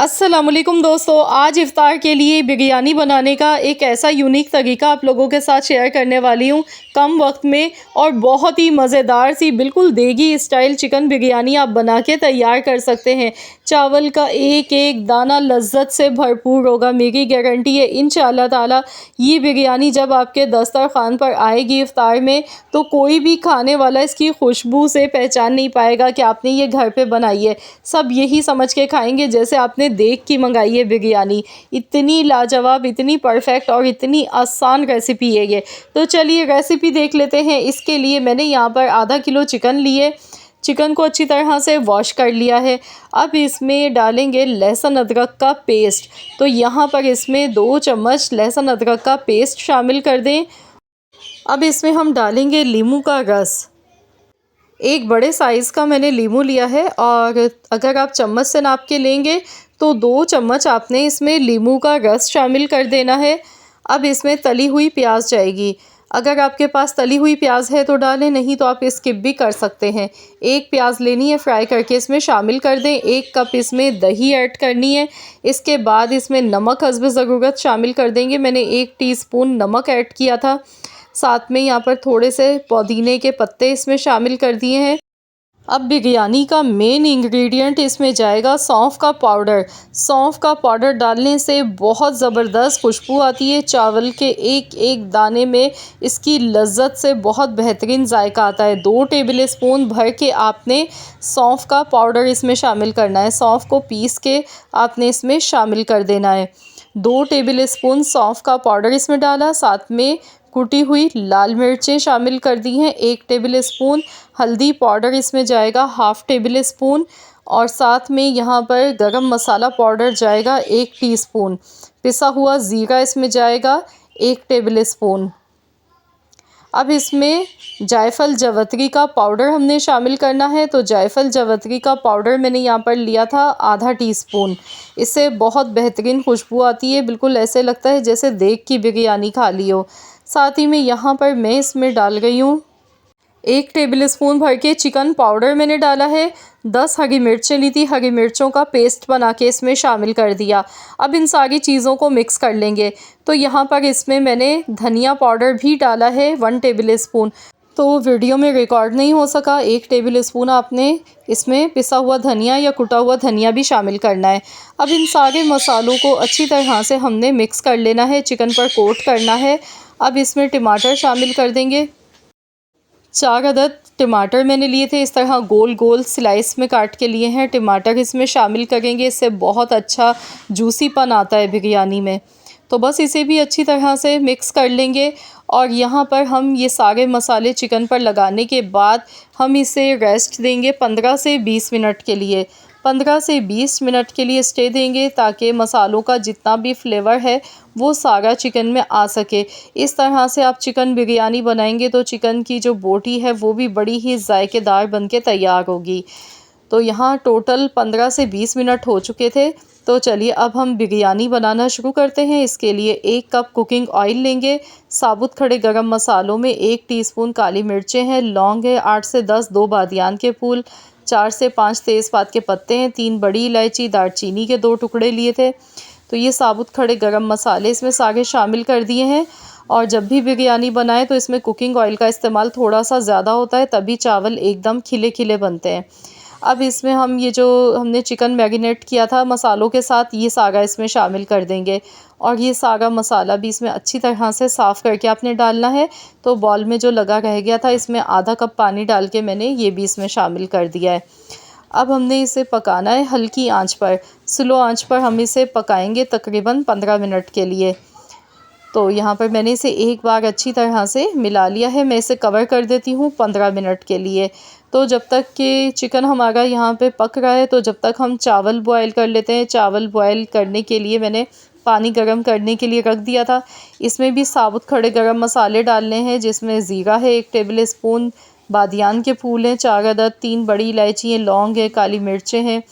अस्सलामुअलैकुम दोस्तों, आज इफ़्तार के लिए बिरयानी बनाने का एक ऐसा यूनिक तरीका आप लोगों के साथ शेयर करने वाली हूँ कम वक्त में। और बहुत ही मज़ेदार सी बिल्कुल देगी स्टाइल चिकन बिरयानी आप बना के तैयार कर सकते हैं। चावल का एक एक दाना लज्जत से भरपूर होगा, मेरी गारंटी है इंशाअल्लाह ताला। ये बिरयानी जब आपके दस्तरखान पर आएगी इफ़्तार में, तो कोई भी खाने वाला इसकी खुशबू से पहचान नहीं पाएगा कि आपने ये घर पे बनाई है। सब यही समझ के खाएंगे जैसे आपने देख की मंगाई है बिरयानी। इतनी लाजवाब, इतनी परफेक्ट और इतनी आसान रेसिपी है ये। तो चलिए रेसिपी देख लेते हैं। इसके लिए मैंने यहाँ पर आधा किलो चिकन लिए। चिकन को अच्छी तरह से वॉश कर लिया है। अब इसमें डालेंगे लहसुन अदरक का पेस्ट। तो यहाँ पर इसमें 2 चम्मच लहसुन अदरक का पेस्ट शामिल कर दें। अब इसमें हम डालेंगे नींबू का रस। एक बड़े साइज़ का मैंने नींबू लिया है, और अगर आप चम्मच से नाप के लेंगे तो 2 चम्मच आपने इसमें नींबू का रस शामिल कर देना है। अब इसमें तली हुई प्याज जाएगी। अगर आपके पास तली हुई प्याज है तो डालें, नहीं तो आप स्किप भी कर सकते हैं। एक प्याज लेनी है, फ्राई करके इसमें शामिल कर दें। 1 कप इसमें दही ऐड करनी है। इसके बाद इसमें नमक हस्ब ज़रूरत शामिल कर देंगे। मैंने 1 टीस्पून नमक ऐड किया था। साथ में यहाँ पर थोड़े से पुदीने के पत्ते इसमें शामिल कर दिए हैं। अब बिरयानी का मेन इंग्रेडिएंट इसमें जाएगा सौंफ का पाउडर। सौंफ का पाउडर डालने से बहुत ज़बरदस्त खुशबू आती है। चावल के एक एक दाने में इसकी लज्जत से बहुत बेहतरीन जायका आता है। 2 टेबल स्पून भर के आपने सौंफ का पाउडर इसमें शामिल करना है। सौंफ को पीस के आपने इसमें शामिल कर देना है। 2 टेबल स्पून सौंफ का पाउडर इसमें डाला। साथ में कुटी हुई लाल मिर्चें शामिल कर दी हैं। 1 टेबल स्पून हल्दी पाउडर इसमें जाएगा, हाफ़ टेबल स्पून। और साथ में यहाँ पर गरम मसाला पाउडर जाएगा 1 टीस्पून। पिसा हुआ ज़ीरा इसमें जाएगा 1 टेबल स्पून। अब इसमें जायफल जवतरी का पाउडर हमने शामिल करना है। तो जायफल जवतरी का पाउडर मैंने यहाँ पर लिया था आधा टीस्पून। इससे बहुत बेहतरीन खुशबू आती है, बिल्कुल ऐसे लगता है जैसे देग की बिरयानी खा ली हो। साथ ही में यहाँ पर मैं इसमें डाल गई हूँ 1 टेबल स्पून भर के चिकन पाउडर मैंने डाला है। 10 हरी मिर्चें ली थी, हरी मिर्चों का पेस्ट बना के इसमें शामिल कर दिया। अब इन सारी चीज़ों को मिक्स कर लेंगे। तो यहाँ पर इसमें मैंने धनिया पाउडर भी डाला है 1 टेबल स्पून। तो वीडियो में रिकॉर्ड नहीं हो सका, 1 टेबल स्पून आपने इसमें पिसा हुआ धनिया या कुटा हुआ धनिया भी शामिल करना है। अब इन सारे मसालों को अच्छी तरह से हमने मिक्स कर लेना है, चिकन पर कोट करना है। अब इसमें टमाटर शामिल कर देंगे। 4 अदद टमाटर मैंने लिए थे, इस तरह गोल गोल स्लाइस में काट के लिए हैं। टमाटर इसमें शामिल करेंगे, इससे बहुत अच्छा जूसीपन आता है बिरयानी में। तो बस इसे भी अच्छी तरह से मिक्स कर लेंगे। और यहाँ पर हम ये सारे मसाले चिकन पर लगाने के बाद हम इसे रेस्ट देंगे 15 से 20 मिनट के लिए। 15 से 20 मिनट के लिए स्टे देंगे, ताकि मसालों का जितना भी फ्लेवर है वो सारा चिकन में आ सके। इस तरह से आप चिकन बिरयानी बनाएंगे तो चिकन की जो बोटी है वो भी बड़ी ही जायकेदार बन के तैयार होगी। तो यहाँ टोटल 15 से 20 मिनट हो चुके थे। तो चलिए अब हम बिरयानी बनाना शुरू करते हैं। इसके लिए 1 कप कुकिंग ऑयल लेंगे। साबुत खड़े गरम मसालों में 1 टीस्पून काली मिर्चें हैं, लौंग है 8 से 10, 2 बादियान के फूल, 4 से 5 तेज़पात के पत्ते हैं, 3 बड़ी इलायची, दालचीनी के 2 टुकड़े लिए थे। तो ये साबुत खड़े गरम मसाले इसमें सारे शामिल कर दिए हैं। और जब भी बिरयानी बनाएं तो इसमें कुकिंग ऑयल का इस्तेमाल थोड़ा सा ज़्यादा होता है, तभी चावल एकदम खिले खिले बनते हैं। अब इसमें हम ये जो हमने चिकन मैरिनेट किया था मसालों के साथ, ये सारा इसमें शामिल कर देंगे। और ये सारा मसाला भी इसमें अच्छी तरह से साफ़ करके आपने डालना है। तो बॉल में जो लगा रह गया था, इसमें आधा कप पानी डाल के मैंने ये भी इसमें शामिल कर दिया है। अब हमने इसे पकाना है हल्की आंच पर, स्लो आंच पर हम इसे पकाएंगे तकरीबन 15 मिनट के लिए। तो यहाँ पर मैंने इसे एक बार अच्छी तरह से मिला लिया है। मैं इसे कवर कर देती हूँ 15 मिनट के लिए। तो जब तक कि चिकन हमारा यहाँ पे पक रहा है, तो जब तक हम चावल बॉयल कर लेते हैं। चावल बॉयल करने के लिए मैंने पानी गर्म करने के लिए रख दिया था। इसमें भी साबुत खड़े गरम मसाले डालने हैं, जिसमें ज़ीरा है 1 टेबल स्पून, बादियान के फूल हैं 4 अदद, 3 बड़ी इलायची हैं, लौंग है, काली मिर्चें हैं,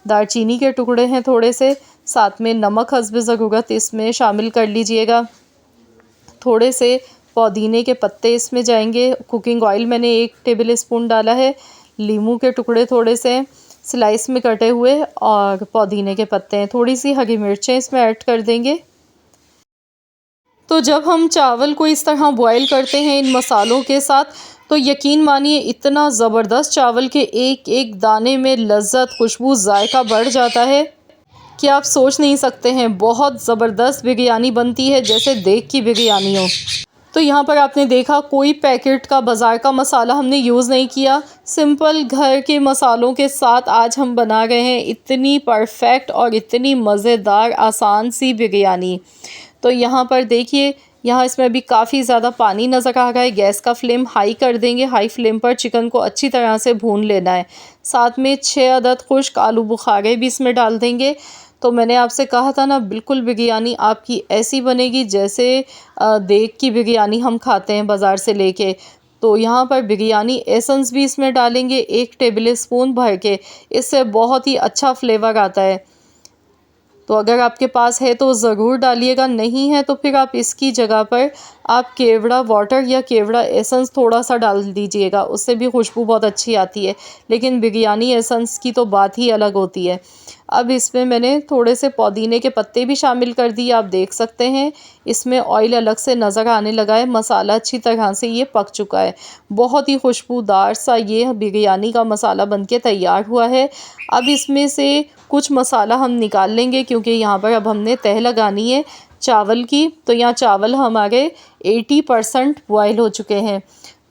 दालचीनी के टुकड़े हैं थोड़े से। साथ में नमक हस्ब ज़रूरत इसमें शामिल कर लीजिएगा। थोड़े से पुदीने के पत्ते इसमें जाएंगे। कुकिंग ऑयल मैंने 1 टेबल स्पून डाला है। नींबू के टुकड़े थोड़े से, स्लाइस में कटे हुए और पुदीने के पत्ते हैं, थोड़ी सी हरी मिर्चें इसमें ऐड कर देंगे। तो जब हम चावल को इस तरह बॉईल करते हैं इन मसालों के साथ, तो यकीन मानिए इतना ज़बरदस्त चावल के एक एक दाने में लज्जत, खुशबू, जायका बढ़ जाता है कि आप सोच नहीं सकते हैं। बहुत ज़बरदस्त बिरयानी बनती है, जैसे देग की बिरयानी हो। तो यहाँ पर आपने देखा कोई पैकेट का बाज़ार का मसाला हमने यूज़ नहीं किया, सिंपल घर के मसालों के साथ आज हम बना रहे हैं इतनी परफेक्ट और इतनी मज़ेदार आसान सी बिरयानी। तो यहाँ पर देखिए, यहाँ इसमें भी काफ़ी ज़्यादा पानी नज़र आ रहा है। गैस का फ्लेम हाई कर देंगे, हाई फ्लेम पर चिकन को अच्छी तरह से भून लेना है। साथ में 6 अदद खुश्क आलू बुखारे भी इसमें डाल देंगे। तो मैंने आपसे कहा था ना, बिल्कुल बिरयानी आपकी ऐसी बनेगी जैसे देग की बिरयानी हम खाते हैं बाज़ार से लेके। तो यहाँ पर बिरयानी एसेंस भी इसमें डालेंगे 1 टेबल स्पून भर के, इससे बहुत ही अच्छा फ्लेवर आता है। तो अगर आपके पास है तो ज़रूर डालिएगा, नहीं है तो फिर आप इसकी जगह पर आप केवड़ा वाटर या केवड़ा एसेंस थोड़ा सा डाल दीजिएगा, उससे भी खुशबू बहुत अच्छी आती है। लेकिन बिरयानी एसेंस की तो बात ही अलग होती है। अब इसमें मैंने थोड़े से पुदीने के पत्ते भी शामिल कर दिए, आप देख सकते हैं इसमें ऑयल अलग से नज़र आने लगा है। मसाला अच्छी तरह से ये पक चुका है, बहुत ही खुशबूदार सा ये बिरयानी का मसाला बनके तैयार हुआ है। अब इसमें से कुछ मसाला हम निकाल लेंगे, क्योंकि यहाँ पर अब हमने तह लगानी है चावल की। तो यहाँ चावल हमारे 80% बॉयल हो चुके हैं।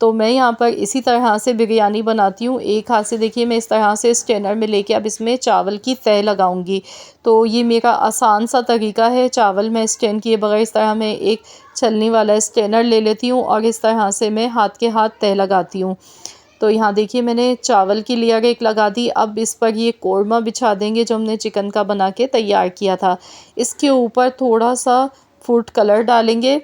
तो मैं यहाँ पर इसी तरह से बिरयानी बनाती हूँ। एक हाथ से देखिए मैं इस तरह से स्ट्रेनर में लेके अब इसमें चावल की तह लगाऊंगी। तो ये मेरा आसान सा तरीका है। चावल में स्ट्रेन किए बगैर इस तरह मैं एक छलनी वाला स्ट्रेनर ले लेती हूँ और इस तरह से मैं हाथ के हाथ तह लगाती हूँ। तो यहाँ देखिए मैंने चावल की लेयर एक लगा दी। अब इस पर ये कोरमा बिछा देंगे जो हमने चिकन का बना के तैयार किया था। इसके ऊपर थोड़ा सा फूड कलर डालेंगे।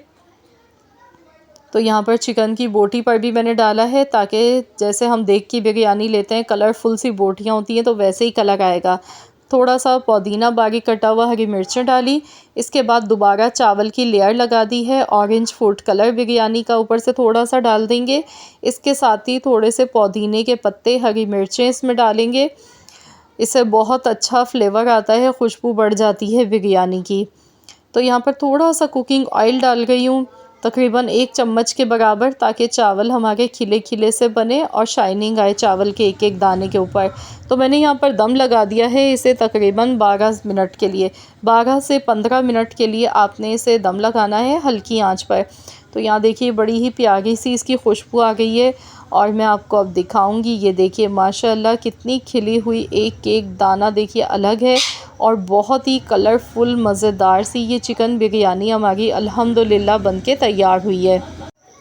तो यहाँ पर चिकन की बोटी पर भी मैंने डाला है, ताकि जैसे हम देग की बिरयानी लेते हैं कलरफुल सी बोटियाँ होती हैं, तो वैसे ही कलर आएगा। थोड़ा सा पुदीना बारीक कटा हुआ, हरी मिर्चें डाली। इसके बाद दोबारा चावल की लेयर लगा दी है। ऑरेंज फूड कलर बिरयानी का ऊपर से थोड़ा सा डाल देंगे। इसके साथ ही थोड़े से पुदीने के पत्ते, हरी मिर्चें इसमें डालेंगे। इससे बहुत अच्छा फ्लेवर आता है, खुशबू बढ़ जाती है बिरयानी की। तो यहाँ पर थोड़ा सा कुकिंग ऑयल डाल गई हूँ, तकरीबन 1 चम्मच के बराबर, ताकि चावल हमारे खिले खिले से बने और शाइनिंग आए चावल के एक एक दाने के ऊपर। तो मैंने यहाँ पर दम लगा दिया है इसे तकरीबन 12 मिनट के लिए। 12 से 15 मिनट के लिए आपने इसे दम लगाना है हल्की आंच पर। तो यहाँ देखिए बड़ी ही प्यारी सी इसकी खुशबू आ गई है और मैं आपको अब दिखाऊंगी। ये देखिए माशाल्लाह कितनी खिली हुई, एक एक दाना देखिए अलग है और बहुत ही कलरफुल मज़ेदार सी ये चिकन बिरयानी हमारी अल्हम्दुलिल्लाह बनके तैयार हुई है।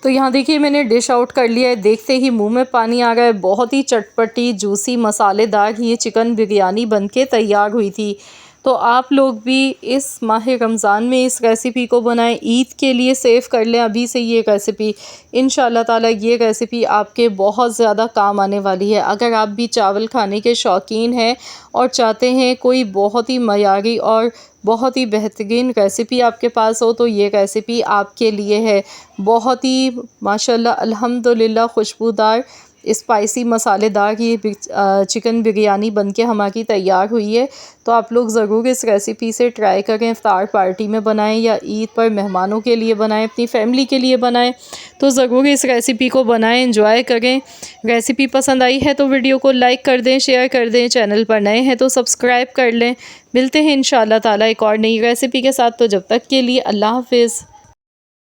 तो यहाँ देखिए मैंने डिश आउट कर लिया है। देखते ही मुंह में पानी आ रहा है। बहुत ही चटपटी, जूसी, मसालेदार ये चिकन बिरयानी बनके तैयार हुई थी। तो आप लोग भी इस माह रमज़ान में इस रेसिपी को बनाएं, ईद के लिए सेव कर लें अभी से ये रेसिपी। इंशाल्लाह ताला ये रेसिपी आपके बहुत ज़्यादा काम आने वाली है। अगर आप भी चावल खाने के शौकीन हैं और चाहते हैं कोई बहुत ही मयारी और बहुत ही बेहतरीन रेसिपी आपके पास हो, तो ये रेसिपी आपके लिए है। बहुत ही माशाल्लाह अल्हम्दुलिल्लाह खुशबूदार, स्पाइसी, मसालेदार ये चिकन बिरयानी बनके हमारी तैयार हुई है। तो आप लोग ज़रूर इस रेसिपी से ट्राई करें। इफ्तार पार्टी में बनाएं या ईद पर मेहमानों के लिए बनाएं, अपनी फैमिली के लिए बनाएं। तो ज़रूर इस रेसिपी को बनाएं, एंजॉय करें। रेसिपी पसंद आई है तो वीडियो को लाइक कर दें, शेयर कर दें। चैनल पर नए हैं तो सब्सक्राइब कर लें। मिलते हैं इंशाअल्लाह ताला एक और नई रेसिपी के साथ। तो जब तक के लिए अल्लाह हाफ़िज़।